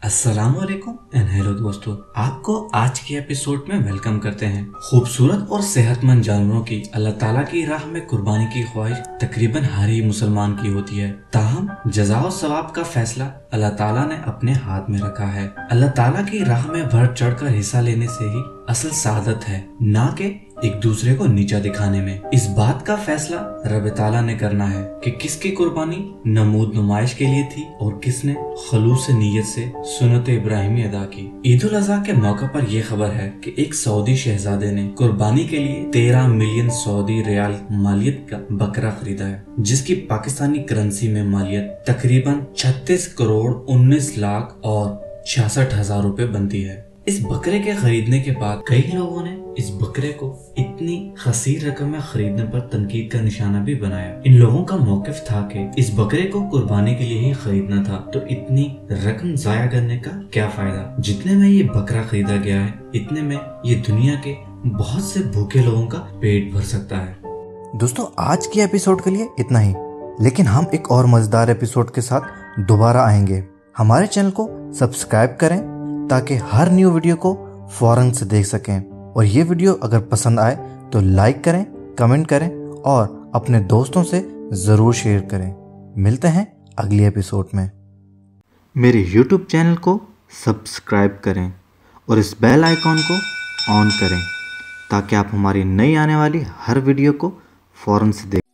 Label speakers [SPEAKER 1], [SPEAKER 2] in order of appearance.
[SPEAKER 1] अस्सलामुअलैकुम and hello दोस्तों, आपको आज के एपिसोड में वेलकम करते हैं। खूबसूरत और सेहतमंद जानवरों की अल्लाह ताला की राह में कुर्बानी की ख्वाहिश तकरीबन हर ही मुसलमान की होती है। ताहम जज़ा और सवाब का फैसला अल्लाह ताला ने अपने हाथ में रखा है। अल्लाह ताला की राह में बढ़ चढ़ कर हिस्सा लेने से ही असल सादत है, ना कि एक दूसरे को नीचा दिखाने में। इस बात का फैसला रब ताला ने करना है कि किसकी कुर्बानी नमूद नुमाइश के लिए थी और किसने खलूस नीयत से सुन्नत इब्राहिमी अदा की। ईद उल अज़हा के मौके पर यह खबर है कि एक सऊदी शहजादे ने कुर्बानी के लिए 13 मिलियन सऊदी रियाल मालियत का बकरा खरीदा है, जिसकी पाकिस्तानी करेंसी में मालियत तकरीबन 36 करोड़ 19 लाख और 66,000 रुपए बनती है। इस बकरे के खरीदने के बाद कई लोगों ने इस बकरे को इतनी खसीर रकम में खरीदने पर तनकीद का निशाना भी बनाया। इन लोगों का मौकिफ था कि इस बकरे को कुर्बानी के लिए ही खरीदना था, तो इतनी रकम जाया करने का क्या फायदा। जितने में ये बकरा खरीदा गया है, इतने में ये दुनिया के बहुत से भूखे लोगों का पेट भर सकता है।
[SPEAKER 2] दोस्तों, आज के एपिसोड के लिए इतना ही, लेकिन हम एक और मजेदार एपिसोड के साथ दोबारा आएंगे। हमारे चैनल को सब्सक्राइब करें ताकि हर न्यू वीडियो को फौरन से देख सकें, और ये वीडियो अगर पसंद आए तो लाइक करें, कमेंट करें और अपने दोस्तों से ज़रूर शेयर करें। मिलते हैं अगली एपिसोड में। मेरे YouTube चैनल को सब्सक्राइब करें और इस बेल आइकॉन को ऑन करें ताकि आप हमारी नई आने वाली हर वीडियो को फौरन से देखें।